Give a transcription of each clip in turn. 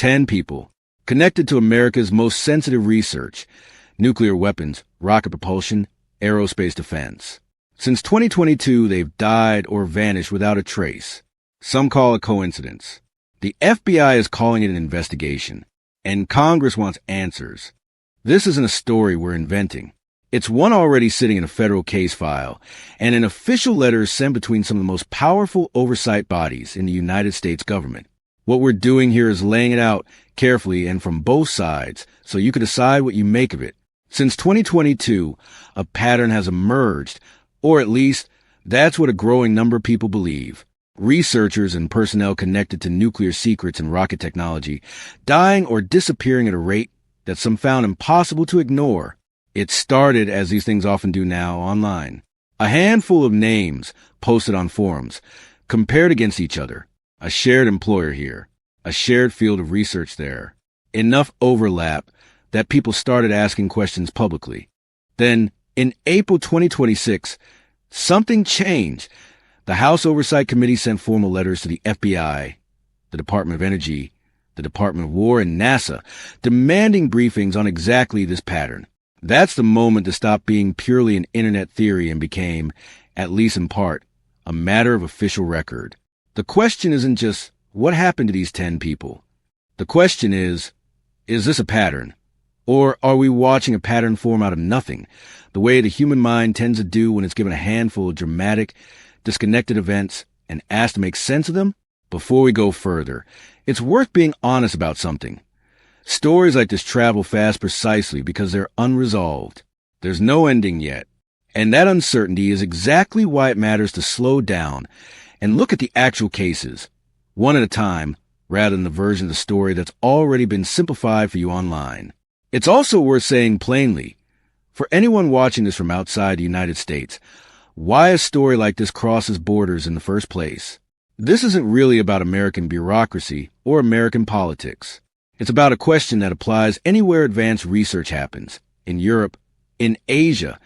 10 people connected to America's most sensitive research: nuclear weapons, rocket propulsion, aerospace defense. Since 2022, they've died or vanished without a trace. Some call it coincidence. The FBI is calling it an investigation, and Congress wants answers. This isn't a story we're inventing. It's one already sitting in a federal case file, and an official letter sent between some of the most powerful oversight bodies in the United States government. What we're doing here is laying it out carefully and from both sides so you can decide what you make of it. Since 2022, a pattern has emerged, or at least that's what a growing number of people believe. Researchers and personnel connected to nuclear secrets and rocket technology dying or disappearing at a rate that some found impossible to ignore. It started, as these things often do now, online. A handful of names posted on forums, compared against each other. A shared employer here, a shared field of research there. Enough overlap that people started asking questions publicly. Then, in April 2026, something changed. The House Oversight Committee sent formal letters to the FBI, the Department of Energy, the Department of War, and NASA, demanding briefings on exactly this pattern. That's the moment to stop being purely an internet theory and became, at least in part, a matter of official record. The question isn't just, what happened to these 10 people? The question is this a pattern? Or are we watching a pattern form out of nothing, the way the human mind tends to do when it's given a handful of dramatic, disconnected events and asked to make sense of them? Before we go further, it's worth being honest about something. Stories like this travel fast precisely because they're unresolved. There's no ending yet. And that uncertainty is exactly why it matters to slow down and look at the actual cases, one at a time, rather than the version of the story that's already been simplified for you online. It's also worth saying plainly, for anyone watching this from outside the United States, why a story like this crosses borders in the first place. This isn't really about American bureaucracy or American politics. It's about a question that applies anywhere advanced research happens, in Europe, in Asia,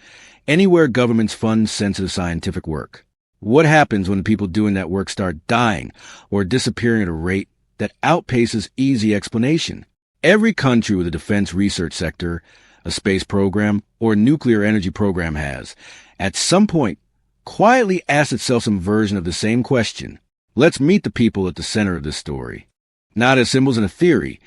anywhere governments fund sensitive scientific work. What happens when the people doing that work start dying or disappearing at a rate that outpaces easy explanation? Every country with a defense research sector, a space program, or a nuclear energy program has, at some point, quietly asked itself some version of the same question. Let's meet the people at the center of this story. Not as symbols in a theory,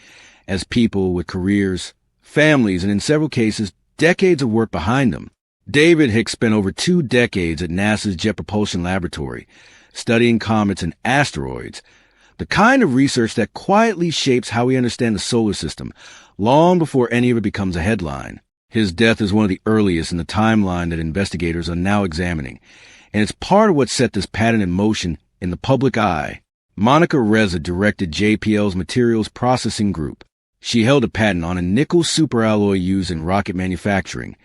as people with careers, families, and in several cases, decades of work behind them. David Hicks spent over 2 decades at NASA's Jet Propulsion Laboratory, studying comets and asteroids, the kind of research that quietly shapes how we understand the solar system, long before any of it becomes a headline. His death is one of the earliest in the timeline that investigators are now examining, and it's part of what set this pattern in motion in the public eye. Monica Reza directed JPL's Materials Processing Group. She held a patent on a nickel superalloy used in rocket manufacturing,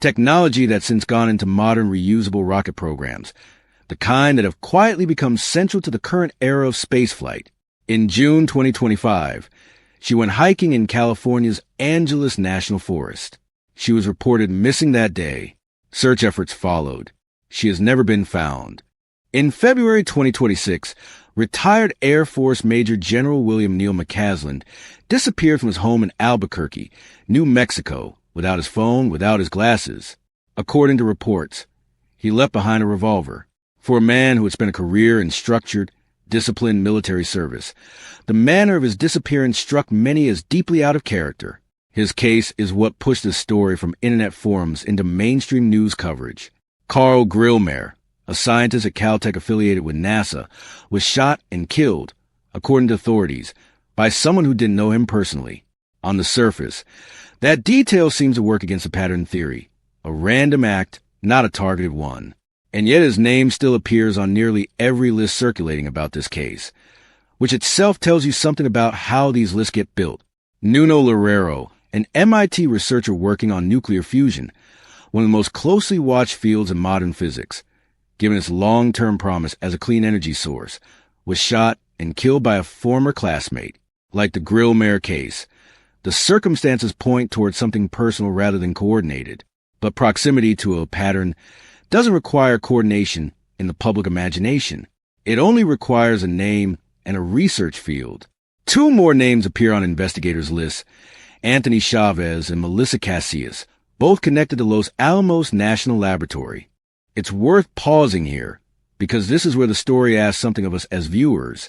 technology that's since gone into modern reusable rocket programs, the kind that have quietly become central to the current era of spaceflight. In June 2025, she went hiking in California's Angeles National Forest. She was reported missing that day. Search efforts followed. She has never been found. In February 2026, retired Air Force Major General William Neal McCaslin disappeared from his home in Albuquerque, New Mexico, without his phone, without his glasses. According to reports, he left behind a revolver. For a man who had spent a career in structured, disciplined military service, the manner of his disappearance struck many as deeply out of character. His case is what pushed the story from internet forums into mainstream news coverage. Carl Grillmeyer, a scientist at Caltech affiliated with NASA, was shot and killed, according to authorities, by someone who didn't know him personally. On the surface, that detail seems to work against the pattern theory, a random act, not a targeted one. And yet his name still appears on nearly every list circulating about this case, which itself tells you something about how these lists get built. Nuno Loureiro, an MIT researcher working on nuclear fusion, one of the most closely watched fields in modern physics, given its long-term promise as a clean energy source, was shot and killed by a former classmate. Like the Grillmeyer case, the circumstances point towards something personal rather than coordinated, but proximity to a pattern doesn't require coordination in the public imagination. It only requires a name and a research field. Two more names appear on investigators' lists, Anthony Chavez and Melissa Casillas, both connected to Los Alamos National Laboratory. It's worth pausing here, because this is where the story asks something of us as viewers,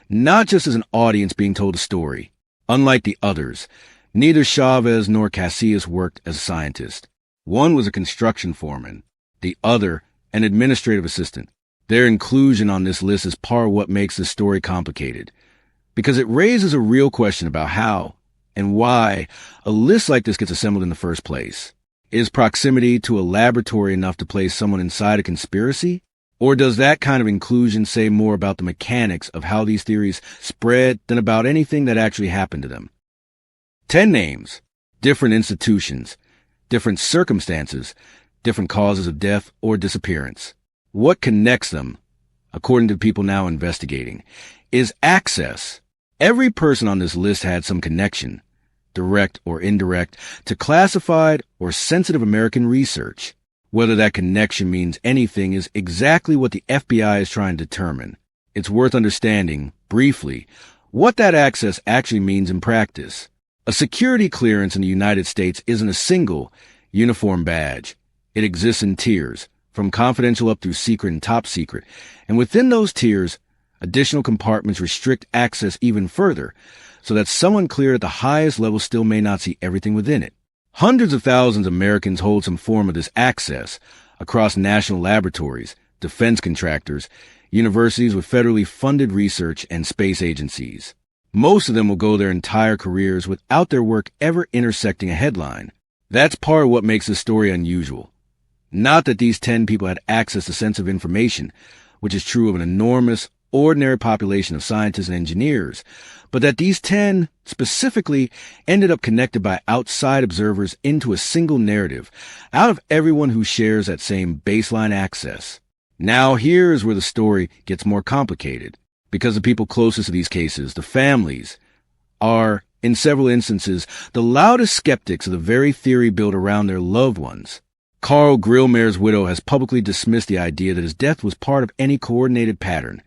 not just as an audience being told a story. Unlike the others, neither Chavez nor Casillas worked as a scientist. One was a construction foreman, the other an administrative assistant. Their inclusion on this list is part of what makes this story complicated, because it raises a real question about how and why a list like this gets assembled in the first place. Is proximity to a laboratory enough to place someone inside a conspiracy? Or does that kind of inclusion say more about the mechanics of how these theories spread than about anything that actually happened to them? 10 names, different institutions, different circumstances, different causes of death or disappearance. What connects them, according to people now investigating, is access. Every person on this list had some connection, direct or indirect, to classified or sensitive American research. Whether that connection means anything is exactly what the FBI is trying to determine. It's worth understanding, briefly, what that access actually means in practice. A security clearance in the United States isn't a single, uniform badge. It exists in tiers, from confidential up through secret and top secret, and within those tiers, additional compartments restrict access even further, so that someone cleared at the highest level still may not see everything within it. Hundreds of thousands of Americans hold some form of this access across national laboratories, defense contractors, universities with federally funded research, and space agencies. Most of them will go their entire careers without their work ever intersecting a headline. That's part of what makes this story unusual. Not that these 10 people had access to sensitive information, which is true of an enormous, ordinary population of scientists and engineers, but that these 10 specifically ended up connected by outside observers into a single narrative, out of everyone who shares that same baseline access. Now here's where the story gets more complicated, because the people closest to these cases, the families, are, in several instances, the loudest skeptics of the very theory built around their loved ones. Carl Grillmeier's widow has publicly dismissed the idea that his death was part of any coordinated pattern,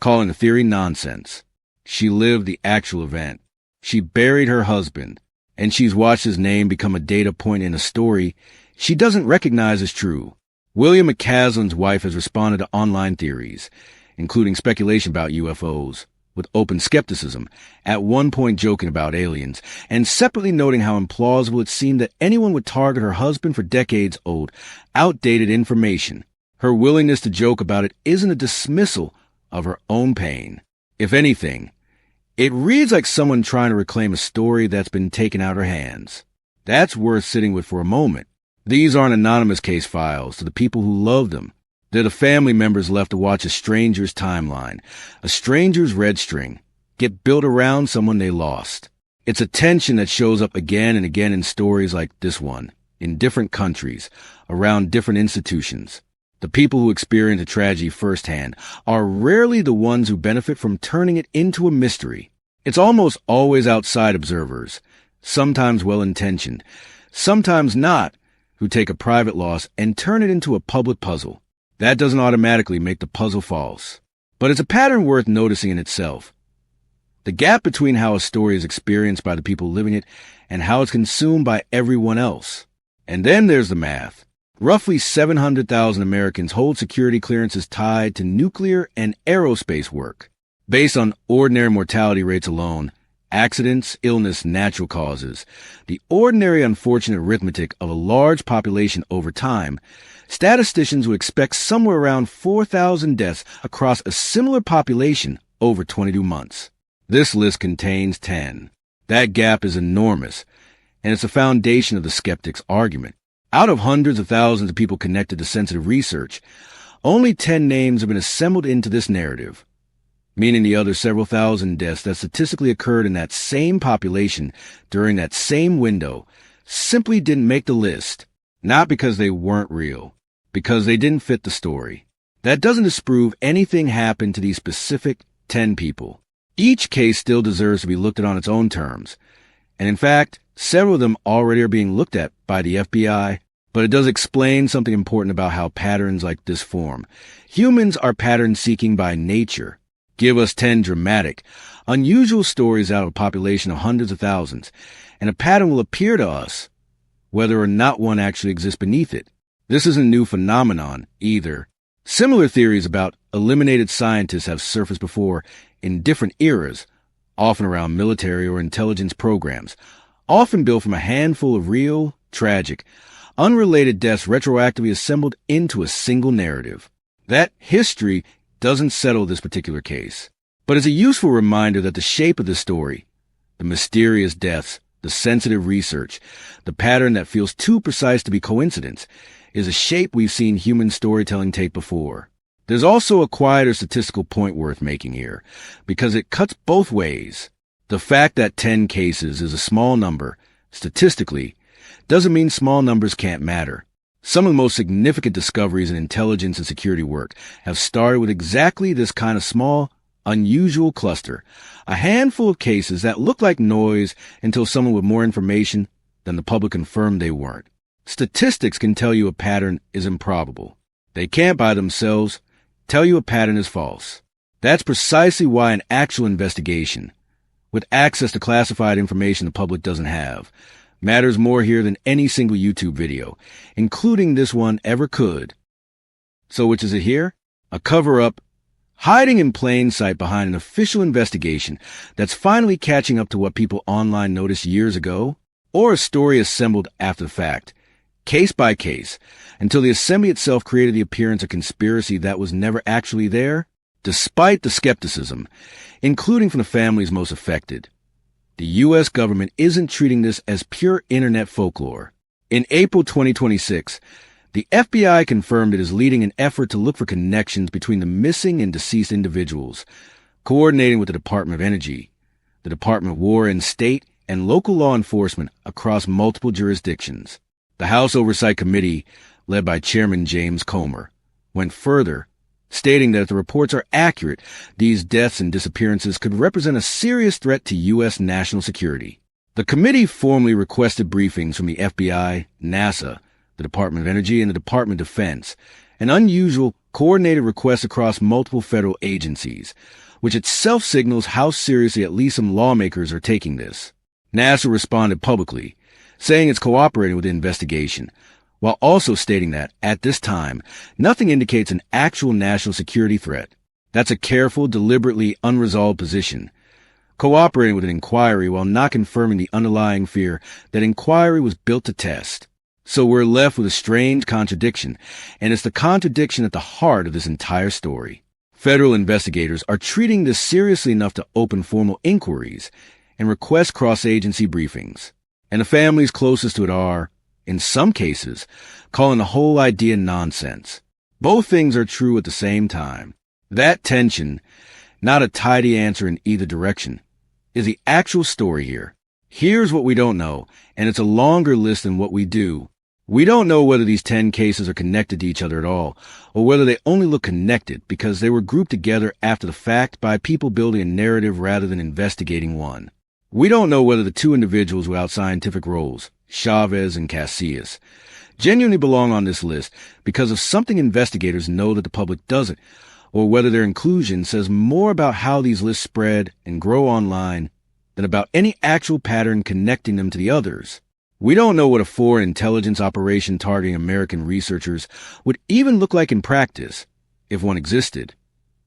calling the theory nonsense. She lived the actual event. She buried her husband, and she's watched his name become a data point in a story she doesn't recognize as true. William McCaslin's wife has responded to online theories, including speculation about UFOs, with open skepticism, at one point joking about aliens, and separately noting how implausible it seemed that anyone would target her husband for decades-old, outdated information. Her willingness to joke about it isn't a dismissal of her own pain. If anything, it reads like someone trying to reclaim a story that's been taken out of her hands. That's worth sitting with for a moment. These aren't anonymous case files to the people who love them. They're the family members left to watch a stranger's timeline, a stranger's red string, get built around someone they lost. It's a tension that shows up again and again in stories like this one, in different countries, around different institutions. The people who experience a tragedy firsthand are rarely the ones who benefit from turning it into a mystery. It's almost always outside observers, sometimes well-intentioned, sometimes not, who take a private loss and turn it into a public puzzle. That doesn't automatically make the puzzle false, but it's a pattern worth noticing in itself. The gap between how a story is experienced by the people living it and how it's consumed by everyone else. And then there's the math. Roughly 700,000 Americans hold security clearances tied to nuclear and aerospace work. Based on ordinary mortality rates alone, accidents, illness, natural causes, the ordinary unfortunate arithmetic of a large population over time, statisticians would expect somewhere around 4,000 deaths across a similar population over 22 months. This list contains 10. That gap is enormous, and it's the foundation of the skeptic's argument. Out of hundreds of thousands of people connected to sensitive research, only 10 names have been assembled into this narrative, meaning the other several thousand deaths that statistically occurred in that same population during that same window simply didn't make the list, not because they weren't real, because they didn't fit the story. That doesn't disprove anything happened to these specific 10 people. Each case still deserves to be looked at on its own terms, and in fact, several of them already are being looked at by the FBI, but it does explain something important about how patterns like this form. Humans are pattern-seeking by nature. Give us 10 dramatic, Unusual stories out of a population of hundreds of thousands, and a pattern will appear to us, whether or not one actually exists beneath it. This isn't a new phenomenon, either. Similar theories about eliminated scientists have surfaced before in different eras, often around military or intelligence programs, often built from a handful of real, tragic, unrelated deaths retroactively assembled into a single narrative. That history doesn't settle this particular case, but is a useful reminder that the shape of the story, the mysterious deaths, the sensitive research, the pattern that feels too precise to be coincidence, is a shape we've seen human storytelling take before. There's also a quieter statistical point worth making here, because it cuts both ways. The fact that 10 cases is a small number, statistically, doesn't mean small numbers can't matter. Some of the most significant discoveries in intelligence and security work have started with exactly this kind of small, unusual cluster, a handful of cases that look like noise until someone with more information than the public confirmed they weren't. Statistics can tell you a pattern is improbable. They can't by themselves tell you a pattern is false. That's precisely why an actual investigation, with access to classified information the public doesn't have, matters more here than any single YouTube video, including this one ever could. So which is it here? A cover-up, hiding in plain sight behind an official investigation that's finally catching up to what people online noticed years ago? Or a story assembled after the fact, case by case, until the assembly itself created the appearance of conspiracy that was never actually there? Despite the skepticism, including from the families most affected, the U.S. government isn't treating this as pure internet folklore. In April 2026, the FBI confirmed it is leading an effort to look for connections between the missing and deceased individuals, coordinating with the Department of Energy, the Department of War and State, and local law enforcement across multiple jurisdictions. The House Oversight Committee, led by Chairman James Comer, went further, stating that if the reports are accurate, these deaths and disappearances could represent a serious threat to U.S. national security. The committee formally requested briefings from the FBI, NASA, the Department of Energy, and the Department of Defense, an unusual, coordinated request across multiple federal agencies, which itself signals how seriously at least some lawmakers are taking this. NASA responded publicly, saying it's cooperating with the investigation, while also stating that, at this time, nothing indicates an actual national security threat. That's a careful, deliberately unresolved position, cooperating with an inquiry while not confirming the underlying fear that inquiry was built to test. So we're left with a strange contradiction, and it's the contradiction at the heart of this entire story. Federal investigators are treating this seriously enough to open formal inquiries and request cross-agency briefings, and the families closest to it are, in some cases, calling the whole idea nonsense. Both things are true at the same time. That tension, not a tidy answer in either direction, is the actual story here. Here's what we don't know, and it's a longer list than what we do. We don't know whether these 10 cases are connected to each other at all, or whether they only look connected because they were grouped together after the fact by people building a narrative rather than investigating one. We don't know whether the two individuals without scientific roles, Chavez and Casillas, genuinely belong on this list because of something investigators know that the public doesn't, or whether their inclusion says more about how these lists spread and grow online than about any actual pattern connecting them to the others. We don't know what a foreign intelligence operation targeting American researchers would even look like in practice, if one existed,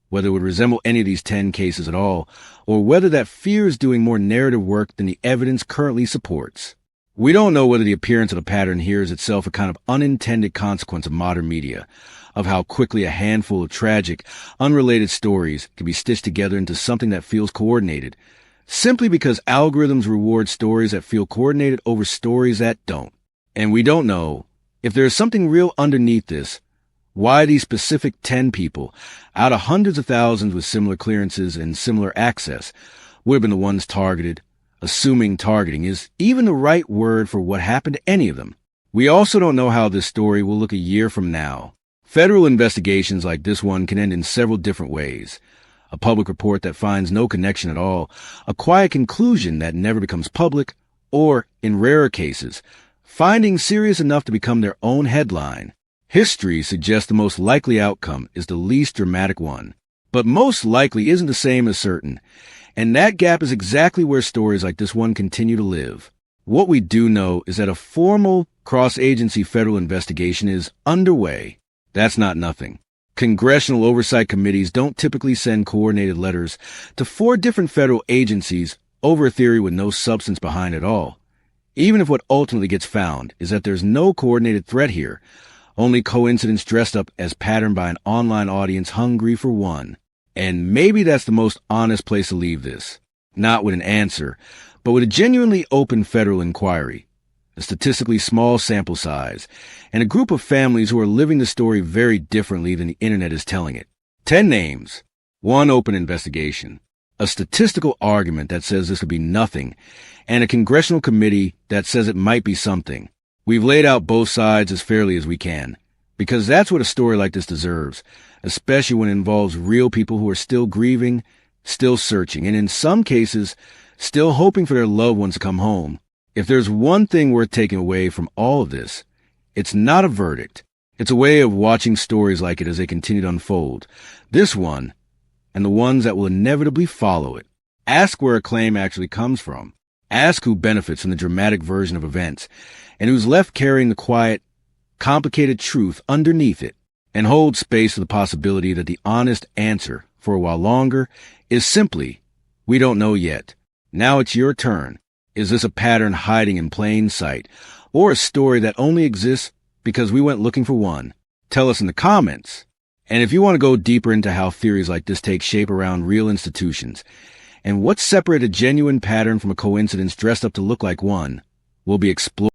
whether it would resemble any of these 10 cases at all, or whether that fear is doing more narrative work than the evidence currently supports. We don't know whether the appearance of the pattern here is itself a kind of unintended consequence of modern media, of how quickly a handful of tragic, unrelated stories can be stitched together into something that feels coordinated, simply because algorithms reward stories that feel coordinated over stories that don't. And we don't know if there is something real underneath this, why these specific 10 people, out of hundreds of thousands with similar clearances and similar access, would have been the ones targeted, assuming targeting is even the right word for what happened to any of them. We also don't know how this story will look a year from now. Federal investigations like this one can end in several different ways. A public report that finds no connection at all, a quiet conclusion that never becomes public, or, in rarer cases, findings serious enough to become their own headline. History suggests the most likely outcome is the least dramatic one, but most likely isn't the same as certain, And that gap is exactly where stories like this one continue to live. What we do know is that a formal cross-agency federal investigation is underway. That's not nothing. Congressional oversight committees don't typically send coordinated letters to 4 different federal agencies over a theory with no substance behind it all. Even if what ultimately gets found is that there's no coordinated threat here, only coincidence dressed up as patterned by an online audience hungry for one. And maybe that's the most honest place to leave this. Not with an answer, but with a genuinely open federal inquiry, a statistically small sample size, and a group of families who are living the story very differently than the internet is telling it. 10 names, 1 open investigation, a statistical argument that says this could be nothing, and a congressional committee that says it might be something. We've laid out both sides as fairly as we can, because that's what a story like this deserves, especially when it involves real people who are still grieving, still searching, and in some cases, still hoping for their loved ones to come home. If there's one thing worth taking away from all of this, it's not a verdict. It's a way of watching stories like it as they continue to unfold. This one, and the ones that will inevitably follow it. Ask where a claim actually comes from. Ask who benefits from the dramatic version of events, and who's left carrying the quiet, complicated truth underneath it. And hold space for the possibility that the honest answer, for a while longer, is simply, we don't know yet. Now it's your turn. Is this a pattern hiding in plain sight, or a story that only exists because we went looking for one? Tell us in the comments. And if you want to go deeper into how theories like this take shape around real institutions, and what separates a genuine pattern from a coincidence dressed up to look like one, we'll be exploring.